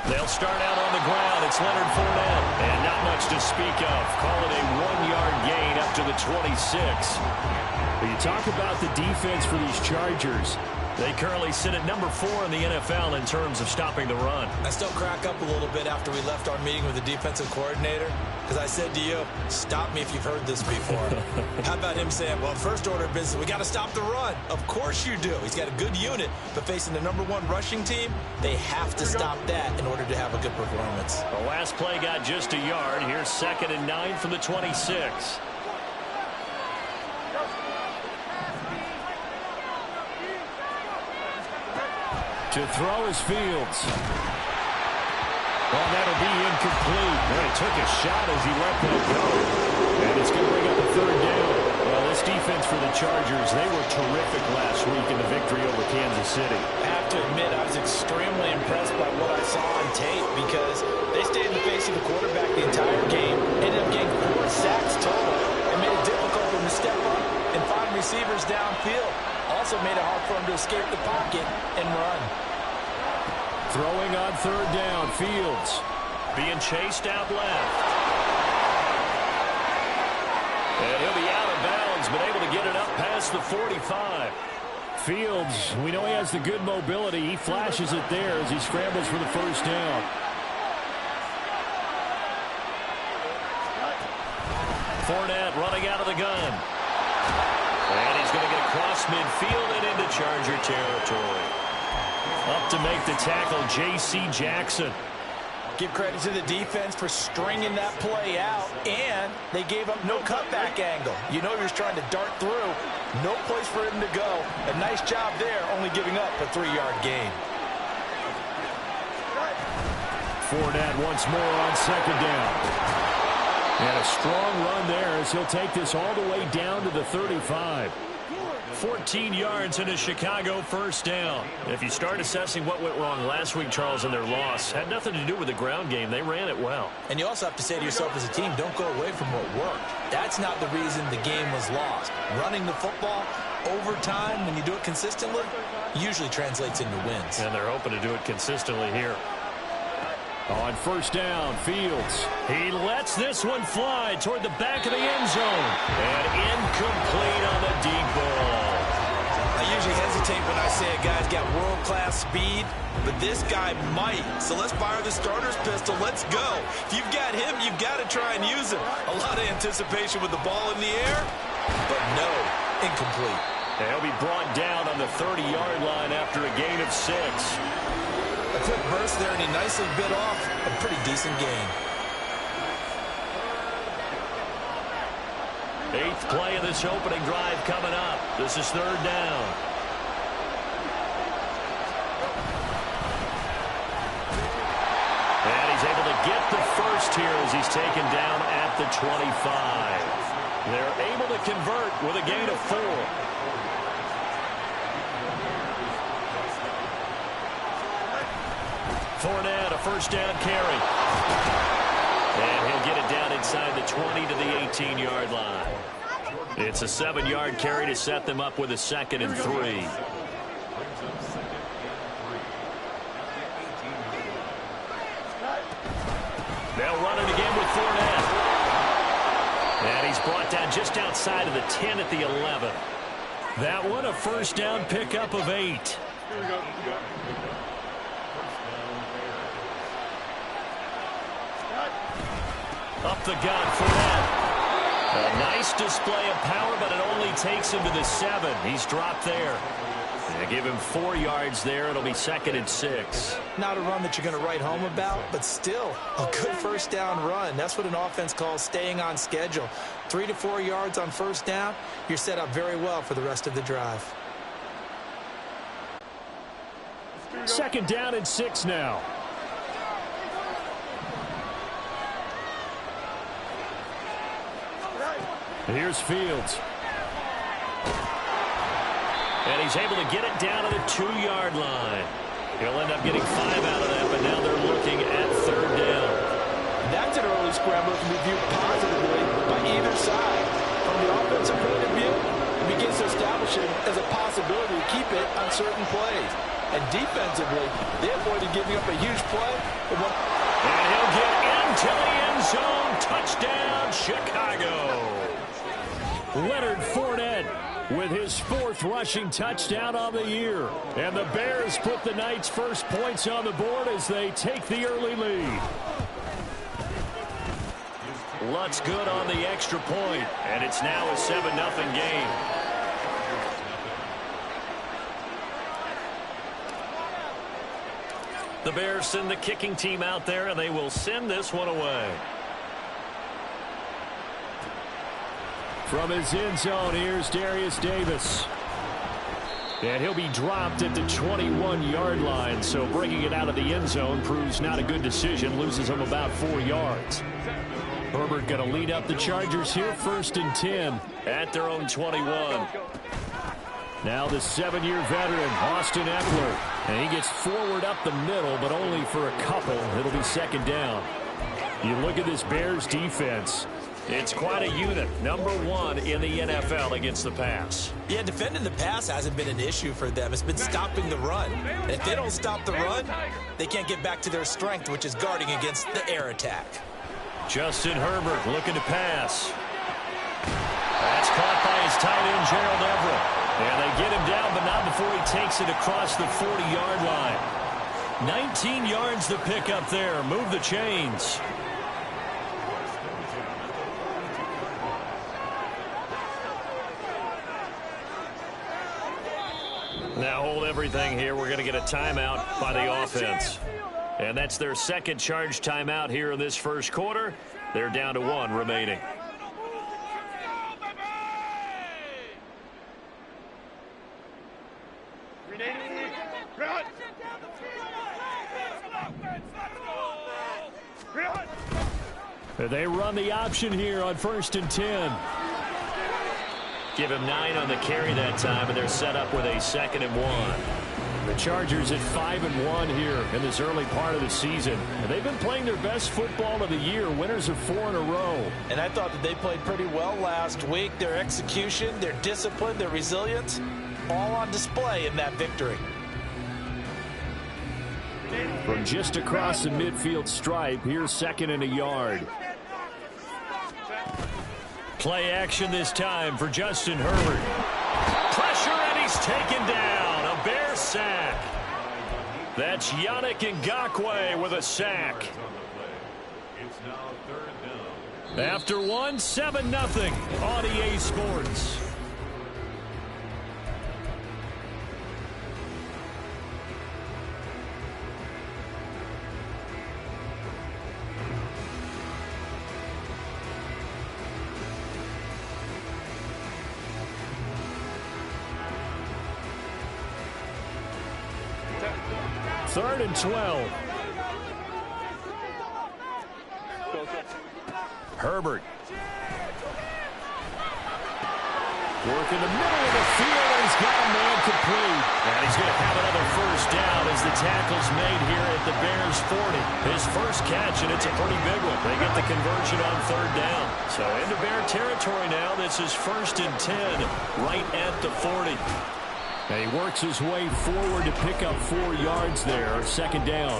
They'll start out on the ground. It's Leonard Fournette. And not much to speak of. Call it a 1-yard gain up to the 26. When you talk about the defense for these Chargers, they currently sit at number 4 in the NFL in terms of stopping the run. I still crack up a little bit after we left our meeting with the defensive coordinator because I said to you, stop me if you've heard this before. How about him saying, well, first order of business, we got to stop the run. Of course you do. He's got a good unit, but facing the number 1 rushing team, they have to stop that in order to have a good performance. The last play got just a yard. Here's 2nd and 9 from the 26. To throw is Fields. Well, that'll be incomplete. Well, he took a shot as he let that go. And it's going to bring up a 3rd down. Well, this defense for the Chargers, they were terrific last week in the victory over Kansas City. I have to admit, I was extremely impressed by what I saw on tape because they stayed in the face of the quarterback the entire game, ended up getting 4 sacks total, and made it difficult for him to step up and find receivers downfield. Also made it hard for him to escape the pocket and run. Throwing on 3rd down, Fields. Being chased out left. And he'll be out of bounds, but able to get it up past the 45. Fields, we know he has the good mobility. He flashes it there as he scrambles for the 1st down. Fournette running out of the gun. And he's going to get across midfield and into Charger territory. Up to make the tackle, J.C. Jackson. Give credit to the defense for stringing that play out, and they gave up no cutback angle. You know he was trying to dart through. No place for him to go. A nice job there, only giving up a 3-yard gain. Fournette once more on 2nd down. And a strong run there as he'll take this all the way down to the 35. 14 yards and a Chicago 1st down. If you start assessing what went wrong last week, Charles, in their loss, had nothing to do with the ground game. They ran it well. And you also have to say to yourself as a team, don't go away from what worked. That's not the reason the game was lost. Running the football over time, when you do it consistently, usually translates into wins. And they're hoping to do it consistently here. On 1st down, Fields. He lets this one fly toward the back of the end zone. And incomplete on the deep ball. I usually hesitate when I say a guy's got world-class speed, but this guy might. So let's fire the starter's pistol. Let's go. If you've got him, you've got to try and use him. A lot of anticipation with the ball in the air, but no, incomplete. And he'll be brought down on the 30-yard line after a gain of 6. A quick burst there, and he nicely bit off a pretty decent gain. 8th play of this opening drive coming up. This is 3rd down. And he's able to get the first here as he's taken down at the 25. They're able to convert with a gain of 4. Fournette, a 1st down carry. And he'll get it down inside the 20 to the 18-yard line. It's a 7-yard carry to set them up with a 2nd and 3. They'll run it again with Fournette. And he's brought down just outside of the 10 at the 11. That one a 1st down pickup of 8. Up the gut, Fournette. A nice display of power, but it only takes him to the 7. He's dropped there. They give him 4 yards there. It'll be 2nd and 6. Not a run that you're going to write home about, but still a good 1st down run. That's what an offense calls staying on schedule. 3 to 4 yards on 1st down, you're set up very well for the rest of the drive. 2nd down and 6 now. Here's Fields. And he's able to get it down to the 2-yard line. He'll end up getting 5 out of that, but now they're looking at 3rd down. That's an early scramble that can be viewed positively by either side. From the offensive point of view, it begins to establish it as a possibility to keep it on certain plays. And defensively, they avoided giving up a huge play. And he'll get into the end zone. Touchdown, Chicago. Leonard Fournette with his 4th rushing touchdown on the year. And the Bears put the Knights' first points on the board as they take the early lead. Lutz good on the extra point, and it's now a 7-0 game. The Bears send the kicking team out there, and they will send this one away. From his end zone, here's Darius Davis. And he'll be dropped at the 21-yard line, so bringing it out of the end zone proves not a good decision, loses him about 4 yards. Herbert going to lead up the Chargers here, 1st and 10. At their own 21. Now the 7-year veteran, Austin Eckler. And he gets forward up the middle, but only for a couple. It'll be 2nd down. You look at this Bears defense. It's quite a unit. Number 1 in the NFL against the pass. Yeah, defending the pass hasn't been an issue for them. It's been stopping the run. And if they don't stop the run, they can't get back to their strength, which is guarding against the air attack. Justin Herbert looking to pass. That's caught by his tight end, Gerald Everett. And they get him down, but not before he takes it across the 40-yard line. 19 yards to pick up there. Move the chains. Now hold everything here. We're going to get a timeout by the offense. And that's their 2nd charge timeout here in this first quarter. They're down to 1 remaining. They run the option here on 1st and 10. Give him 9 on the carry that time, and they're set up with a 2nd and 1. The Chargers at 5-1 here in this early part of the season. And they've been playing their best football of the year, winners of 4 in a row. And I thought that they played pretty well last week. Their execution, their discipline, their resilience, all on display in that victory. From just across the midfield stripe, here's 2nd and a yard. Play action this time for Justin Herbert. Pressure, and he's taken down. A Bear sack. That's Yannick Ngakoue with a sack. After 1, 7-0 on EA Sports. Third and 12. Herbert. Work in the middle of the field, and he's got a man complete. And he's going to have another first down as the tackle's made here at the Bears 40. His first catch, and it's a pretty big one. They get the conversion on 3rd down. So into Bear territory now. This is 1st and 10 right at the 40. And he works his way forward to pick up 4 yards there, 2nd down.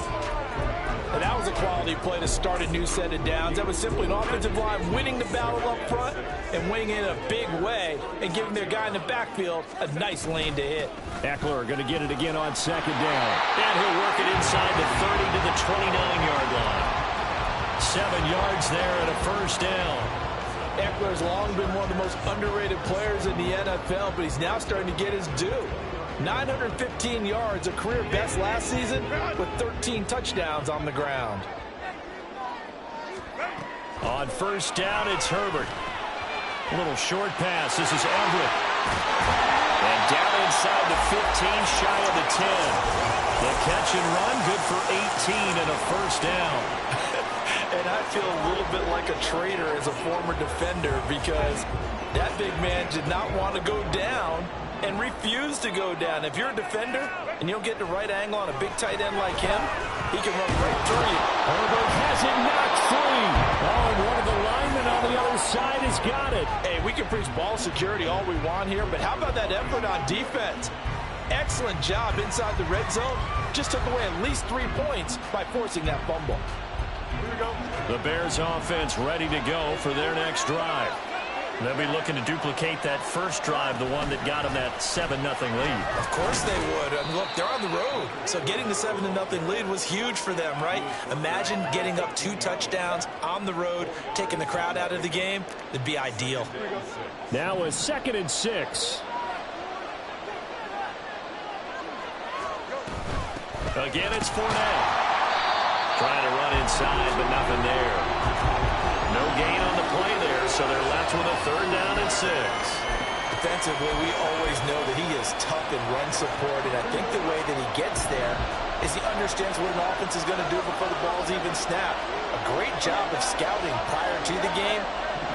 And that was a quality play to start a new set of downs. That was simply an offensive line winning the battle up front and winning in a big way and giving their guy in the backfield a nice lane to hit. Eckler going to get it again on 2nd down. And he'll work it inside the 30 to the 29-yard line. 7 yards there and a first down. Eckler's long been one of the most underrated players in the NFL, but he's now starting to get his due. 915 yards, a career best last season, with 13 touchdowns on the ground. On first down, it's Herbert. A little short pass. This is Everett. And down inside the 15, shy of the 10. The catch and run, good for 18 and a first down. And I feel a little bit like a traitor as a former defender because that big man did not want to go down and refused to go down. If you're a defender and you'll get the right angle on a big tight end like him, he can run right through you. Herbert has it knocked free. Oh, and one of the linemen on the other side has got it. Hey, we can preach ball security all we want here, but how about that effort on defense? excellent job inside the red zone. Just took away at least 3 points by forcing that fumble. Here we go. The Bears offense ready to go for their next drive. They'll be looking to duplicate that first drive, the one that got them that 7-0 lead. Of course they would. And look, they're on the road. So getting the 7-0 lead was huge for them, right? Imagine getting up 2 touchdowns on the road, taking the crowd out of the game. It'd be ideal. Now a 2nd and 6. Again, it's Fournette. Trying to run inside, but nothing there. No gain on the play there, so they're left with a 3rd down and 6. Defensively, we always know that he is tough in run support, and I think the way that he gets there is he understands what an offense is going to do before the ball's even snapped. A great job of scouting prior to the game,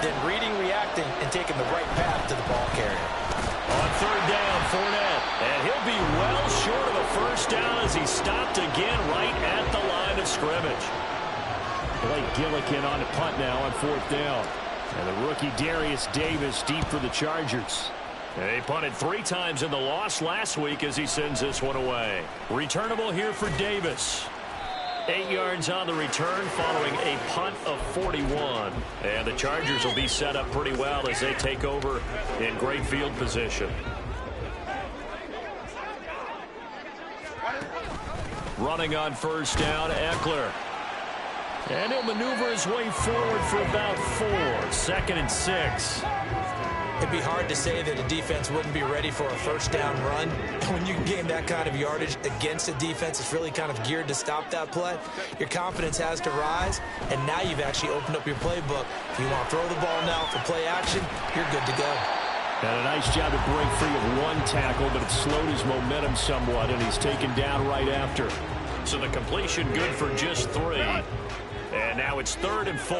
then reading, reacting, and taking the right path to the ball carrier. On 3rd down, Fournette, and he'll be well short of a 1st down as he stopped again right at the line of scrimmage. Blake Gillikin on the punt now on 4th down. And the rookie Darius Davis deep for the Chargers. They punted 3 times in the loss last week as he sends this one away. Returnable here for Davis. 8 yards on the return following a punt of 41. And the Chargers will be set up pretty well as they take over in great field position. Running on 1st down, Eckler. And he'll maneuver his way forward for about 4. 2nd and 6. It'd be hard to say that a defense wouldn't be ready for a 1st down run. When you can gain that kind of yardage against a defense that's really kind of geared to stop that play, your confidence has to rise, and now you've actually opened up your playbook. If you want to throw the ball now for play action, you're good to go. And a nice job to break free of 1 tackle, but it slowed his momentum somewhat, and he's taken down right after. So the completion good for just 3. And now it's 3rd and 4.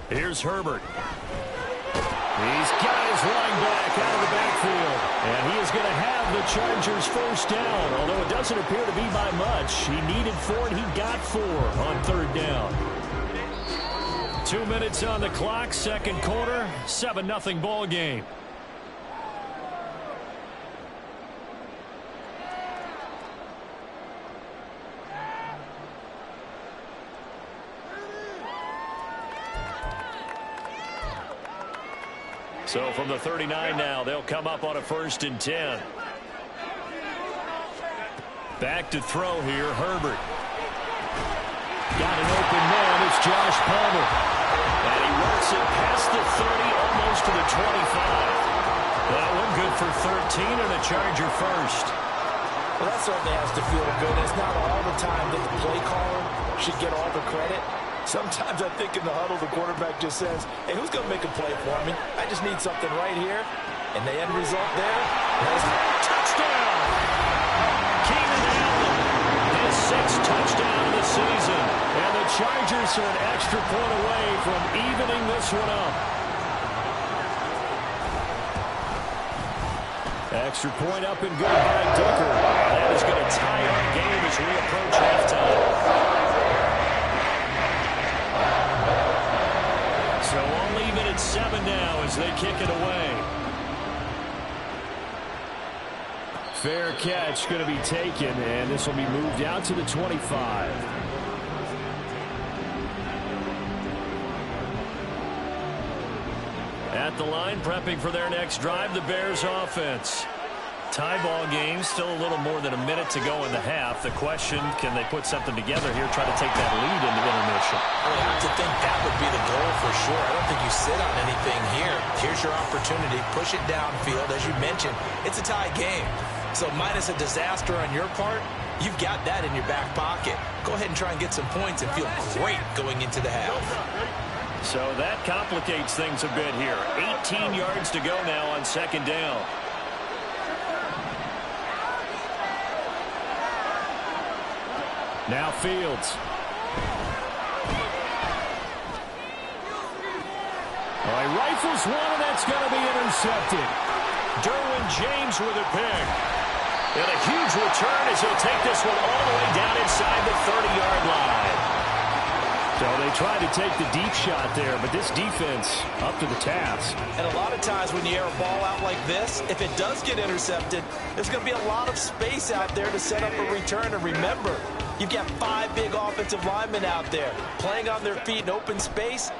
Here's Herbert. He's got his running back out of the backfield. And he is going to have the Chargers 1st down, although it doesn't appear to be by much. He needed 4, and he got 4 on 3rd down. 2 minutes on the clock, 2nd quarter, 7-0 ball game. So from the 39 now, they'll come up on a 1st and 10. Back to throw here, Herbert. Got an open man, it's Josh Palmer. And he works it past the 30, almost to the 25. That one good for 13 and a Charger 1st. Well, that certainly has to feel good. It's not all the time that the play caller should get all the credit. Sometimes I think in the huddle, the quarterback just says, hey, who's going to make a play for me? I just need something right here. And the end result there is touchdown. Keenan Allen, his 6th touchdown of the season. And the Chargers are an extra point away from evening this one up. Extra point up and good by Dicker. That is going to tie our game as we approach halftime. So we'll leave it at 7 now as they kick it away. Fair catch going to be taken, and this will be moved out to the 25. At the line, prepping for their next drive, the Bears offense. Tie ball game, still a little more than a minute to go in the half. The question, can they put something together here, try to take that lead into intermission? I have to think that would be the goal for sure. I don't think you sit on anything here. Here's your opportunity. Push it downfield. As you mentioned, it's a tie game. So minus a disaster on your part, you've got that in your back pocket. Go ahead and try and get some points and feel great going into the half. So that complicates things a bit here. 18 yards to go now on 2nd down. Now Fields. Oh, he rifles one, and that's going to be intercepted. Derwin James with a pick. And a huge return as he'll take this one all the way down inside the 30-yard line. So they tried to take the deep shot there, but this defense up to the task. And a lot of times when you air a ball out like this, if it does get intercepted, there's going to be a lot of space out there to set up a return. And remember, you've got 5 big offensive linemen out there playing on their feet in open space.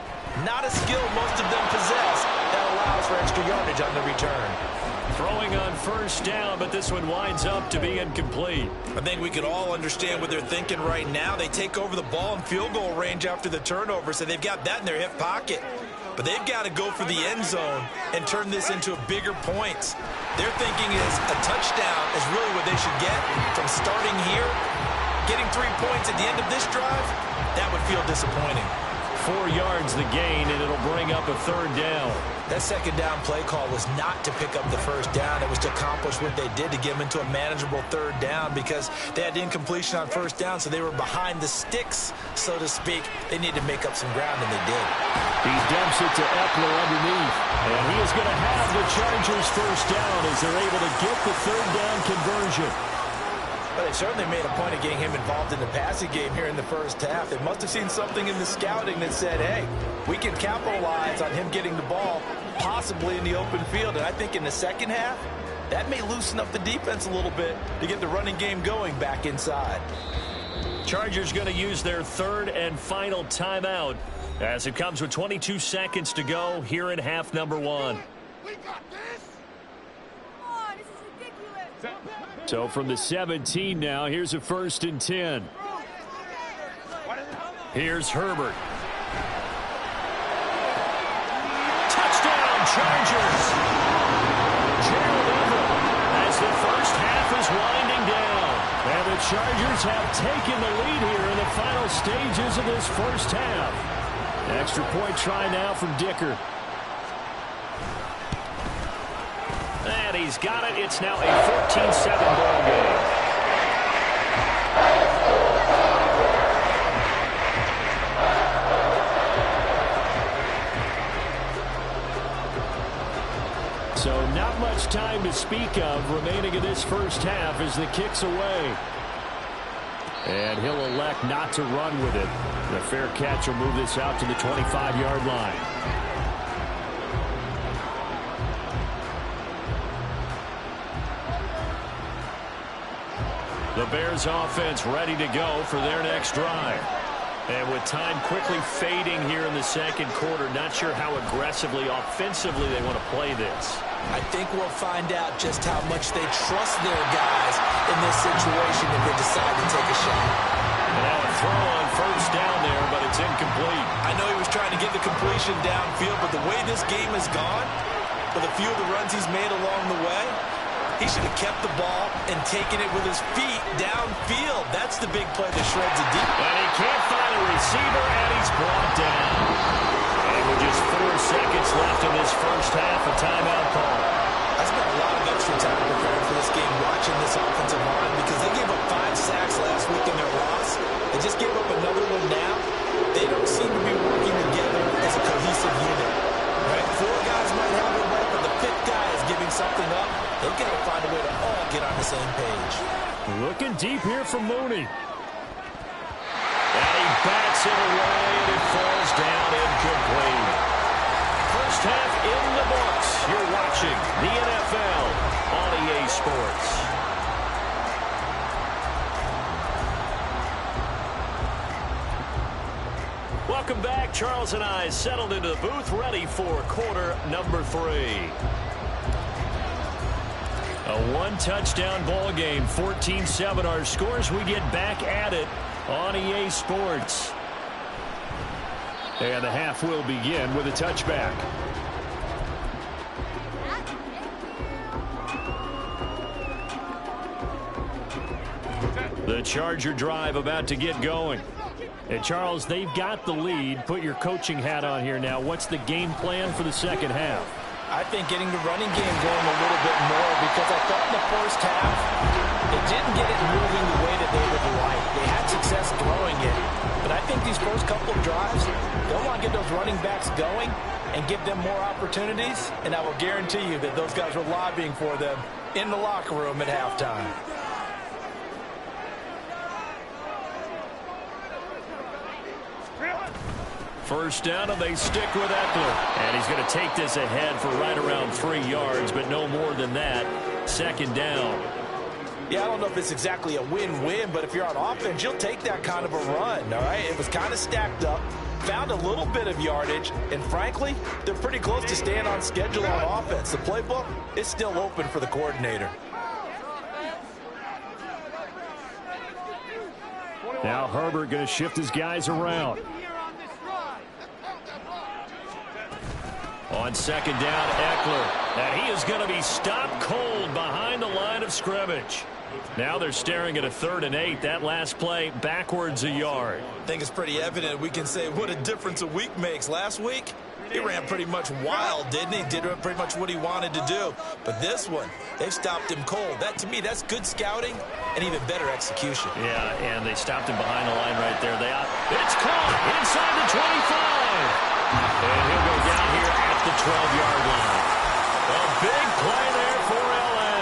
Not a skill most of them possess that allows for extra yardage on the return. Throwing on first down, but this one winds up to be incomplete. I think we could all understand what they're thinking right now. They take over the ball in field goal range after the turnover, so they've got that in their hip pocket. But they've got to go for the end zone and turn this into bigger points. Their thinking is a touchdown is really what they should get from starting here. Getting 3 points at the end of this drive, that would feel disappointing. 4 yards the gain, and it'll bring up a third down. That second down play call was not to pick up the first down. It was to accomplish what they did to get them into a manageable third down because they had incompletion on first down, so they were behind the sticks, so to speak. They needed to make up some ground, and they did. He dumps it to Eckler underneath, and he is going to have the Chargers first down as they're able to get the third down conversion. Well, they certainly made a point of getting him involved in the passing game here in the first half. They must have seen something in the scouting that said, hey, we can capitalize on him getting the ball possibly in the open field. And I think in the second half, that may loosen up the defense a little bit to get the running game going back inside. Chargers going to use their third and final timeout as it comes with 22 seconds to go here in half number 1. We got this. Come on, this is ridiculous. So from the 17 now, here's a 1st and 10. Here's Herbert. Touchdown, Chargers. Gerald Everett as the first half is winding down. And the Chargers have taken the lead here in the final stages of this first half. Extra point try now from Dicker. And he's got it. It's now a 14-7 ball game. So not much time to speak of remaining in this first half as the kick's away. And he'll elect not to run with it. The fair catch will move this out to the 25-yard line. The Bears offense ready to go for their next drive. And with time quickly fading here in the second quarter, not sure how aggressively, offensively they want to play this. I think we'll find out just how much they trust their guys in this situation if they decide to take a shot. And now a throw on first down there, but it's incomplete. I know he was trying to get the completion downfield, but the way this game has gone, with a few of the runs he's made along the way, he should have kept the ball and taken it with his feet downfield. That's the big play that shreds it deep. And he can't find a receiver, and he's brought down. And with just 4 seconds left in this first half, a timeout call. I spent a lot of extra time preparing for this game watching this offensive line because they gave up 5 sacks last week in their loss. They just gave up another one now. They don't seem to be working together as a cohesive unit. Right? 4 guys might have it right, but the 5th guy is giving something up. They've got to find a way to all get on the same page. Looking deep here from Mooney. And he bats it away, and it falls down incomplete. First half in the books. You're watching the NFL on EA Sports. Welcome back. Charles and I settled into the booth, ready for quarter number 3. A 1-touchdown ball game, 14-7 our scores. We get back at it on EA Sports. And the half will begin with a touchback. The Charger drive about to get going. And Charles, they've got the lead. Put your coaching hat on here now. What's the game plan for the second half? I think getting the running game going a little bit more because I thought in the first half they didn't get it moving the way that they would like. They had success throwing it, but I think these first couple of drives, they'll want to get those running backs going and give them more opportunities, and I will guarantee you that those guys were lobbying for them in the locker room at halftime. First down, and they stick with Eckler. And he's going to take this ahead for right around 3 yards, but no more than that. Second down. Yeah, I don't know if it's exactly a win-win, but if you're on offense, you'll take that kind of a run, all right? It was kind of stacked up, found a little bit of yardage, and frankly, they're pretty close to staying on schedule on offense. The playbook is still open for the coordinator. Now Herbert going to shift his guys around. On second down, Eckler. And he is going to be stopped cold behind the line of scrimmage. Now they're staring at a 3rd and 8. That last play backwards a yard. I think it's pretty evident we can say what a difference a week makes. Last week, he ran pretty much wild, didn't he? Did pretty much what he wanted to do. But this one, they've stopped him cold. That, to me, that's good scouting and even better execution. Yeah, and they stopped him behind the line right there. It's caught inside the 25. And he'll go down here at the 12-yard line. A big play there for L.A.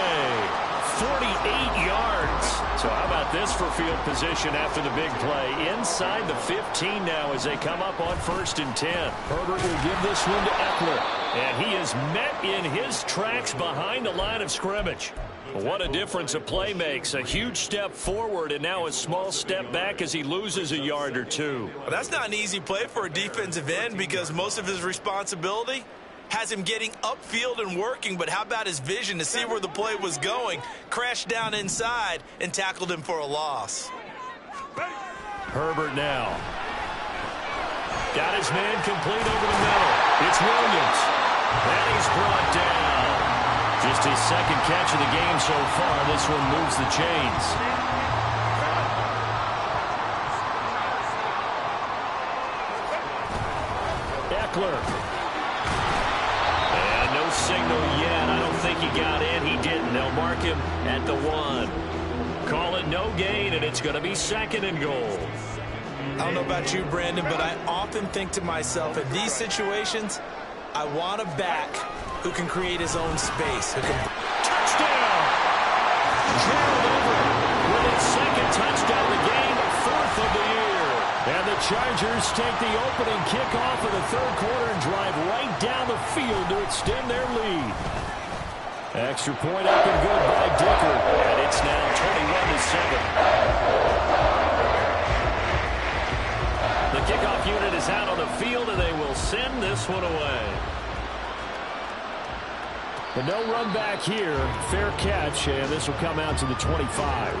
48 yards. So how about this for field position after the big play? Inside the 15 now as they come up on 1st and 10. Herbert will give this one to Eckler. And he is met in his tracks behind the line of scrimmage. What a difference a play makes. A huge step forward and now a small step back as he loses a yard or 2. Well, that's not an easy play for a defensive end because most of his responsibility has him getting upfield and working, but how about his vision to see where the play was going, crashed down inside, and tackled him for a loss. Herbert now. Got his man complete over the middle. It's Williams. And he's brought down. Just his 2nd catch of the game so far. This one moves the chains. Eckler. And no signal yet. I don't think he got in. He didn't. They'll mark him at the 1. Call it no gain, and it's going to be 2nd and goal. I don't know about you, Brandon, but I often think to myself, in these situations, I want a back who can create his own space. Touchdown! Gerald Everett with his 2nd touchdown of the game, 4th of the year. And the Chargers take the opening kickoff of the 3rd quarter and drive right down the field to extend their lead. Extra point up and good by Dicker. And it's now 21-7. The kickoff unit is out on the field, and they will send this one away. But no run back here. Fair catch, and this will come out to the 25.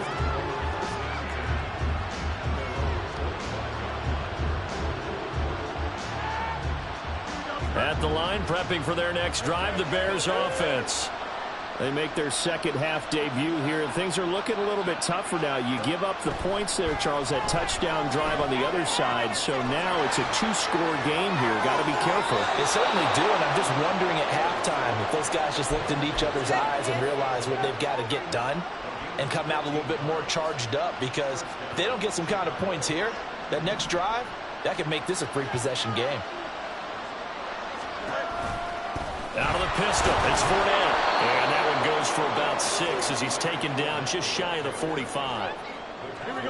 At the line, prepping for their next drive, the Bears offense. They make their 2nd half debut here, and things are looking a little bit tougher now. You give up the points there, Charles, that touchdown drive on the other side. So now it's a 2-score game here. Got to be careful. They certainly do, and I'm just wondering at halftime if those guys just looked into each other's eyes and realized what they've got to get done and come out a little bit more charged up, because if they don't get some kind of points here, that next drive, that could make this a 3-possession game. Out of the pistol, it's Fournette. And that one goes for about 6 as he's taken down just shy of the 45.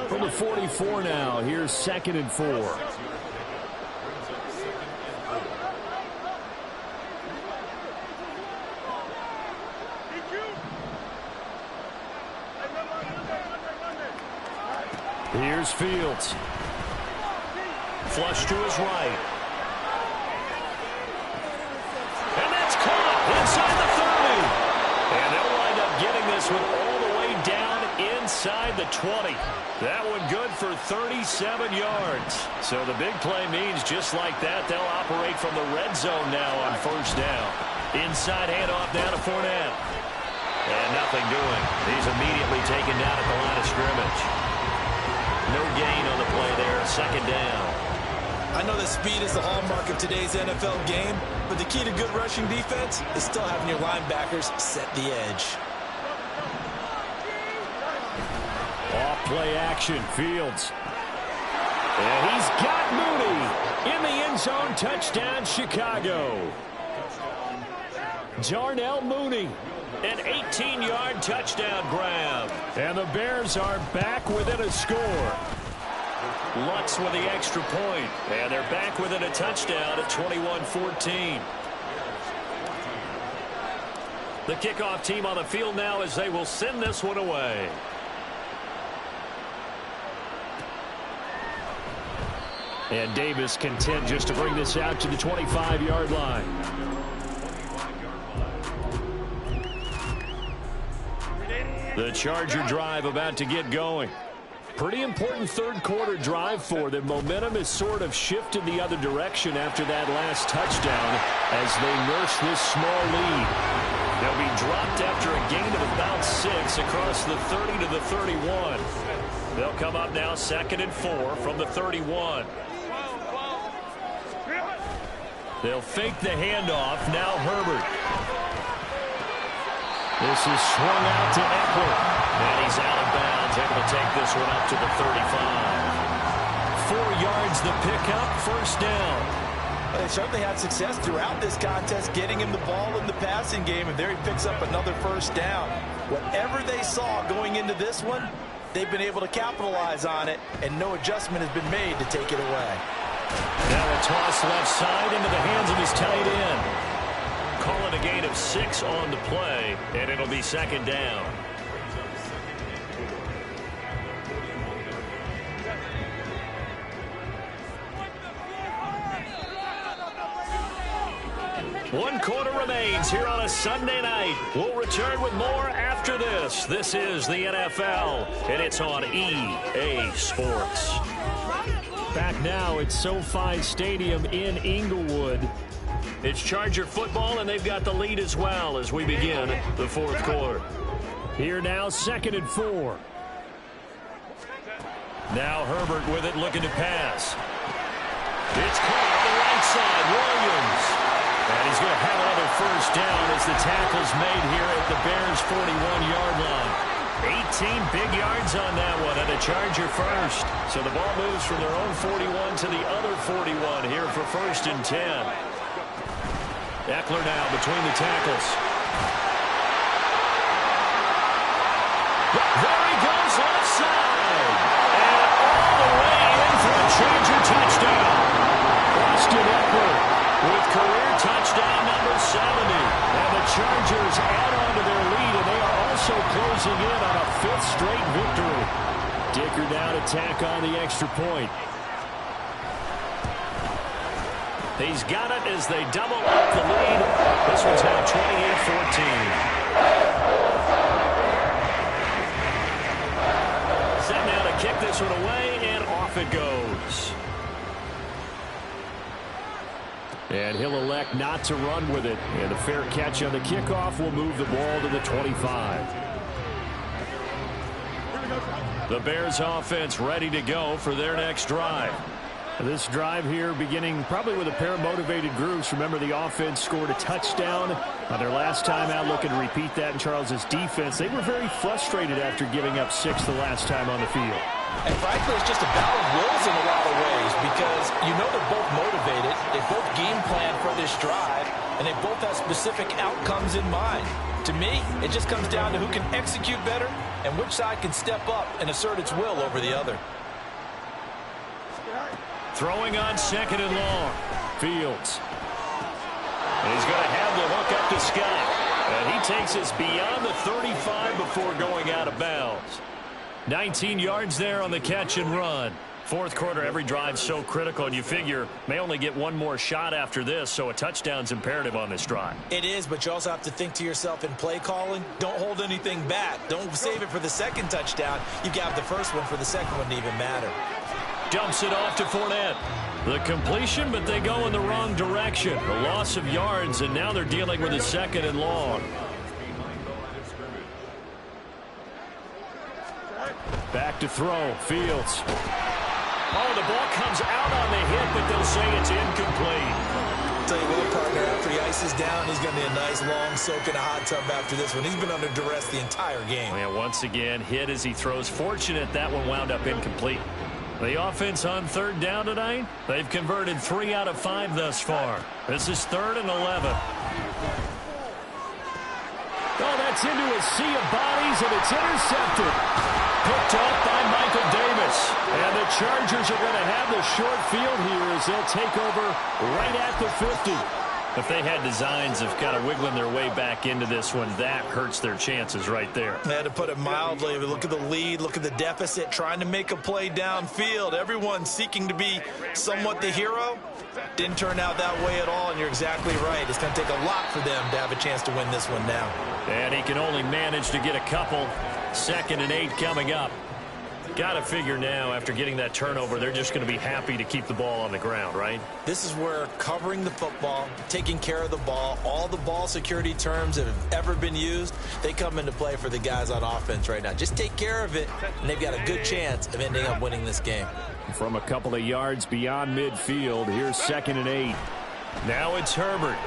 From the 44 now, here's 2nd and 4. Here's Fields. Flush to his right. And that's caught inside the 30. And they'll wind up getting this one all the way down inside the 20. That one good for 37 yards. So the big play means just like that, they'll operate from the red zone now on 1st down. Inside handoff down to Fournette. And nothing doing. He's immediately taken down at the line of scrimmage. No gain on the play there, 2nd down. I know that speed is the hallmark of today's NFL game, but the key to good rushing defense is still having your linebackers set the edge. Off play action, Fields. And he's got Mooney in the end zone. Touchdown, Chicago. Darnell Mooney. An 18-yard touchdown grab. And the Bears are back within a score. Lutz with the extra point. And they're back within a touchdown at 21-14. The kickoff team on the field now as they will send this one away. And Davis content just to bring this out to the 25-yard line. The Charger drive about to get going. Pretty important third-quarter drive for them. Momentum has sort of shifted the other direction after that last touchdown as they nurse this small lead. They'll be dropped after a gain of about 6 across the 30 to the 31. They'll come up now 2nd and 4 from the 31. They'll fake the handoff. Now Herbert. This is swung out to Eckler. And he's out of bounds, able to take this one up to the 35. 4 yards the pickup, first down. They certainly had success throughout this contest getting him the ball in the passing game, and there he picks up another first down. Whatever they saw going into this one, they've been able to capitalize on it, and no adjustment has been made to take it away. Now a toss left side into the hands of his tight end. Call it a gain of 6 on the play, and it'll be 2nd down. One quarter remains here on a Sunday night. We'll return with more after this. This is the NFL, and it's on EA Sports. Back now at SoFi Stadium in Inglewood. It's Charger football, and they've got the lead as well as we begin the 4th quarter. Here now, 2nd and 4. Now Herbert with it, looking to pass. It's caught on the right side, Williams. And he's going to have another first down as the tackle's made here at the Bears' 41-yard line. 18 big yards on that one, and a Charger first. So the ball moves from their own 41 to the other 41 here for 1st and 10. Eckler now between the tackles. There he goes left side. And all the way in for a Charger touchdown. Austin Eckler with career touchdown number 70. And the Chargers add on to their lead, and they are also closing in on a 5th straight victory. Dicker down to tack on the extra point. He's got it as they double up the lead. This one's now 28-14. Set now to kick this one away, and off it goes. And he'll elect not to run with it. And the fair catch on the kickoff will move the ball to the 25. The Bears offense ready to go for their next drive. This drive here beginning probably with a pair of motivated groups. Remember, the offense scored a touchdown on their last time out, looking to repeat that in Charles's defense. They were very frustrated after giving up 6 the last time on the field. And frankly, it's just a battle of wills in a lot of ways because you know they're both motivated. They both game plan for this drive, and they both have specific outcomes in mind. To me, it just comes down to who can execute better and which side can step up and assert its will over the other. Throwing on 2nd and long. Fields. And he's going to have the hook up to Scott. And he takes us beyond the 35 before going out of bounds. 19 yards there on the catch and run. 4th quarter, every drive so critical, and you figure may only get one more shot after this, so a touchdown's imperative on this drive. It is, but you also have to think to yourself in play calling, don't hold anything back. Don't save it for the 2nd touchdown. You've got the first one for the 2nd one to even matter. Dumps it off to Fournette. The completion, but they go in the wrong direction. A loss of yards, and now they're dealing with a 2nd and long. Back to throw. Fields. Oh, the ball comes out on the hit, but they'll say it's incomplete. Tell you what, partner, after he ices down, he's going to be a nice long soak in a hot tub after this one. He's been under duress the entire game. Yeah, once again, hit as he throws. Fortunate that one wound up incomplete. The offense on 3rd down tonight, they've converted 3 out of 5 thus far. This is 3rd and 11. Oh, that's into a sea of bodies, and it's intercepted. Picked off by Michael Davis. And the Chargers are going to have the short field here as they'll take over right at the 50. If they had designs of kind of wiggling their way back into this one, that hurts their chances right there. I had to put it mildly. Look at the lead. Look at the deficit. Trying to make a play downfield. Everyone seeking to be somewhat the hero. Didn't turn out that way at all, and you're exactly right. It's going to take a lot for them to have a chance to win this one now. And he can only manage to get a couple. 2nd and 8 coming up. Got to figure now, after getting that turnover, they're just going to be happy to keep the ball on the ground, right? This is where covering the football, taking care of the ball, all the ball security terms that have ever been used, they come into play for the guys on offense right now. Just take care of it, and they've got a good chance of ending up winning this game. From a couple of yards beyond midfield, here's 2nd and 8. Now it's Herbert.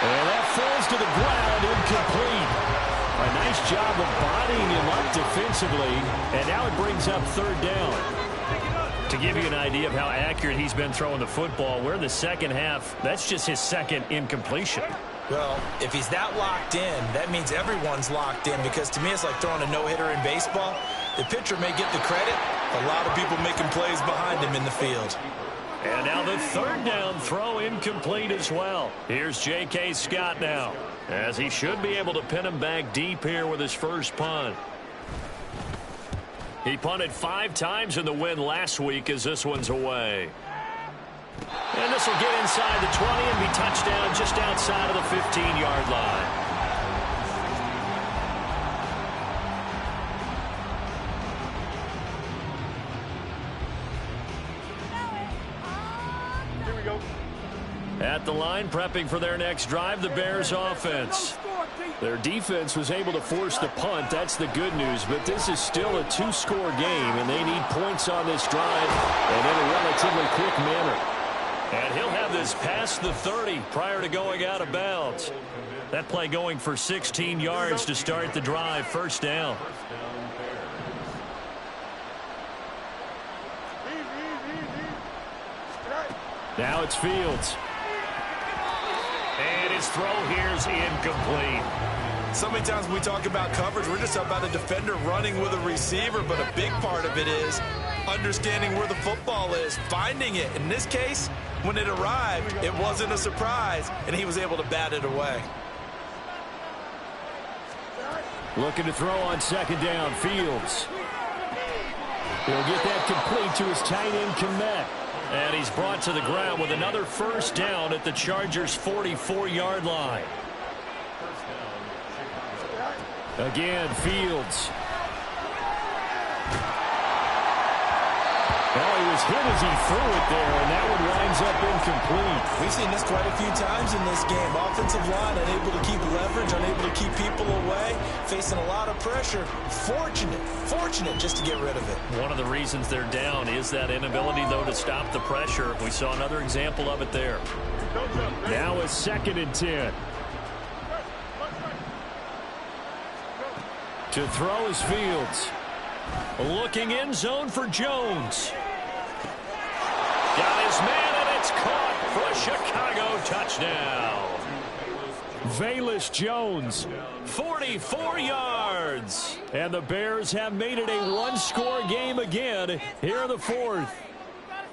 And that falls to the ground, incomplete. A nice job of bodying him up defensively, and now it brings up 3rd down. To give you an idea of how accurate he's been throwing the football, we're in the second half. That's just his 2nd incompletion. Well, if he's that locked in, that means everyone's locked in, because to me it's like throwing a no-hitter in baseball. The pitcher may get the credit, a lot of people making plays behind him in the field. And now the 3rd down throw incomplete as well. Here's J.K. Scott now, as he should be able to pin him back deep here with his first punt. He punted 5 times in the win last week as this one's away. And this will get inside the 20 and be touchdown just outside of the 15-yard line. At the line, prepping for their next drive, the Bears offense. Their defense was able to force the punt. That's the good news. But this is still a 2-score game, and they need points on this drive and in a relatively quick manner. And he'll have this past the 30 prior to going out of bounds. That play going for 16 yards to start the drive. 1st down. Now it's Fields. And his throw here's incomplete. So many times when we talk about coverage, we're just about a defender running with a receiver, but a big part of it is understanding where the football is, finding it. In this case, when it arrived, it wasn't a surprise, and he was able to bat it away. Looking to throw on 2nd down, Fields. He'll get that complete to his tight end, Kmet. And he's brought to the ground with another 1st down at the Chargers' 44-yard line. Again, Fields. Oh, he was hit as he threw it there, and that one winds up incomplete. We've seen this quite a few times in this game. Offensive line unable to keep leverage, unable to keep people away, facing a lot of pressure. Fortunate just to get rid of it. One of the reasons they're down is that inability, though, to stop the pressure. We saw another example of it there. Now a 2nd and 10. To throw is Fields. Looking end zone for Jones. Got his man, and it's caught for a Chicago touchdown. Velus Jones, 44 yards. And the Bears have made it a 1-score game again here in the 4th.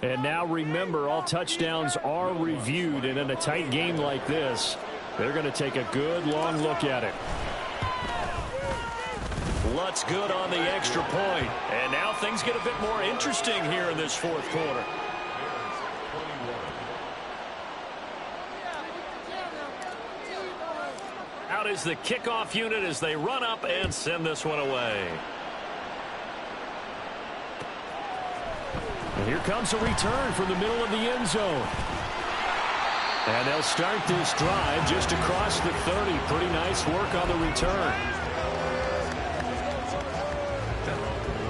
And now remember, all touchdowns are reviewed, and in a tight game like this, they're going to take a good long look at it. Lutz good on the extra point. And now things get a bit more interesting here in this 4th quarter. Out is the kickoff unit as they run up and send this one away. And here comes a return from the middle of the end zone. And they'll start this drive just across the 30. Pretty nice work on the return.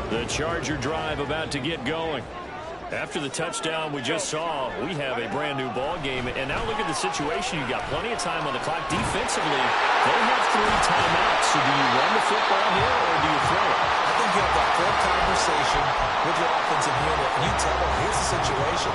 The Charger drive about to get going. After the touchdown we just saw, we have a brand new ball game. And now look at the situation. You've got plenty of time on the clock. Defensively, they have 3 timeouts. So do you run the football here or do you throw it? I think you have that full conversation with your offensive unit, and you tell them, here's the situation.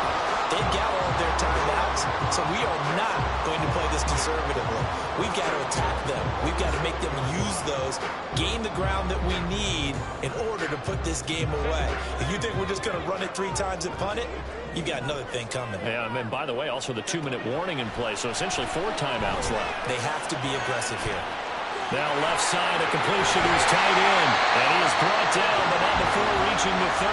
They've got all of their timeouts, so we are not going to play this conservatively. We've got to attack them. We've got to make them use those, gain the ground that we need in order to put this game away. If you think we're just going to run it 3 times and punt it, you've got another thing coming. Yeah, and by the way, also the 2-minute warning in play, so essentially 4 timeouts left. They have to be aggressive here. Now left side, a completion is tight in, and he is brought down, but not before reaching the 30.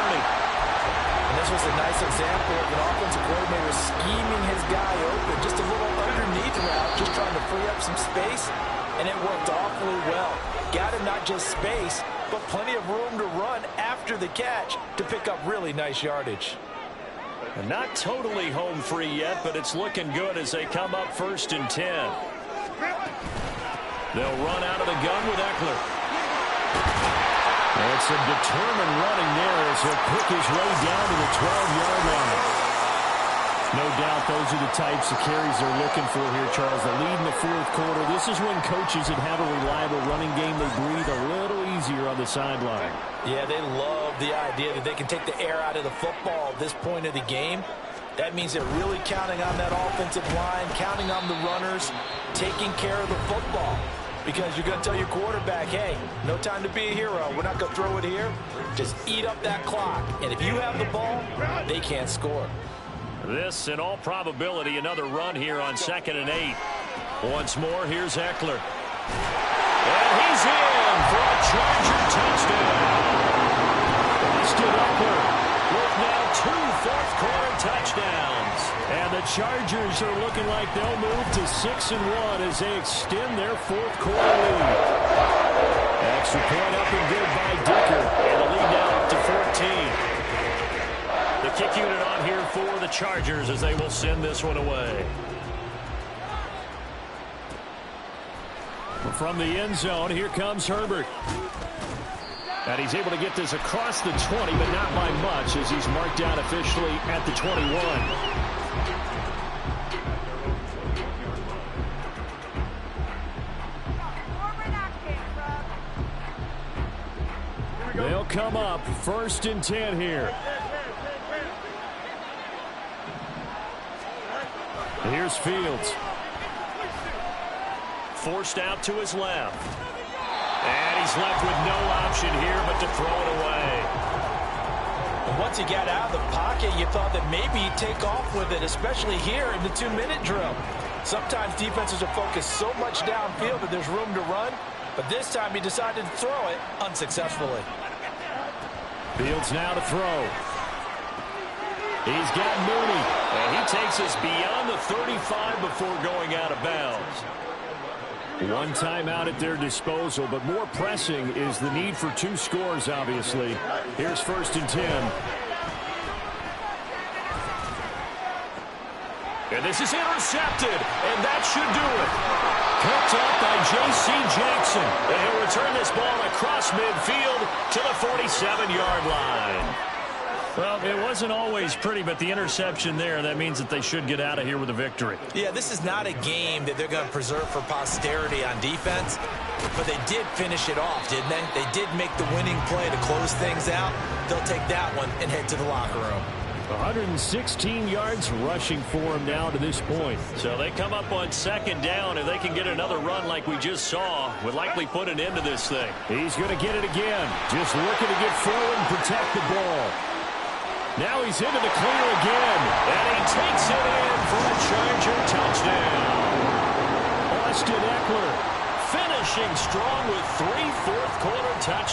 And this was a nice example of an offensive coordinator scheming his guy open, just a little underneath route, just trying to free up some space, and it worked awfully well. Got him not just space, but plenty of room to run after the catch to pick up really nice yardage. And not totally home free yet, but it's looking good as they come up 1st and 10. They'll run out of the gun with Eckler. And some determined running there as he'll pick his way down to the 12-yard line. No doubt those are the types of carries they're looking for here, Charles. The lead in the 4th quarter. This is when coaches that have a reliable running game, they breathe a little easier on the sideline. Yeah, they love the idea that they can take the air out of the football at this point of the game. That means they're really counting on that offensive line, counting on the runners, taking care of the football. Because you're going to tell your quarterback, hey, no time to be a hero. We're not going to throw it here. Just eat up that clock. And if you have the ball, they can't score. This, in all probability, another run here on 2nd and 8. Once more, here's Eckler. And he's in for a Charger touchdown. Austin Eckler with now 2 fourth-quarter touchdowns. And the Chargers are looking like they'll move to 6-1 as they extend their 4th-quarter lead. Extra point up and good by Dicker. And the lead now up to 14. The kick unit on here for the Chargers as they will send this one away. From the end zone, here comes Herbert. And he's able to get this across the 20, but not by much as he's marked down officially at the 21. They'll come up 1st and 10 here. Here's Fields. Forced out to his left. And he's left with no option here but to throw it away. And once he got out of the pocket, you thought that maybe he'd take off with it, especially here in the 2-minute drill. Sometimes defenses are focused so much downfield that there's room to run, but this time he decided to throw it unsuccessfully. Fields now to throw. He's got Mooney, and he takes us beyond the 35 before going out of bounds. 1 timeout at their disposal, but more pressing is the need for 2 scores, obviously. Here's 1st and 10. And this is intercepted, and that should do it. Picked up by J.C. Jackson. And he'll return this ball across midfield to the 47-yard line. Well, it wasn't always pretty, but the interception there, that means that they should get out of here with a victory. Yeah, this is not a game that they're going to preserve for posterity on defense, but they did finish it off, didn't they? They did make the winning play to close things out. They'll take that one and head to the locker room. 116 yards rushing for him now to this point. So they come up on 2nd down. If they can get another run like we just saw, would likely put an end to this thing. He's going to get it again. Just looking to get forward and protect the ball. Now he's into the clear again. And he takes it in for a Charger touchdown. Austin Eckler finishing strong with 3 fourth-quarter touchdowns.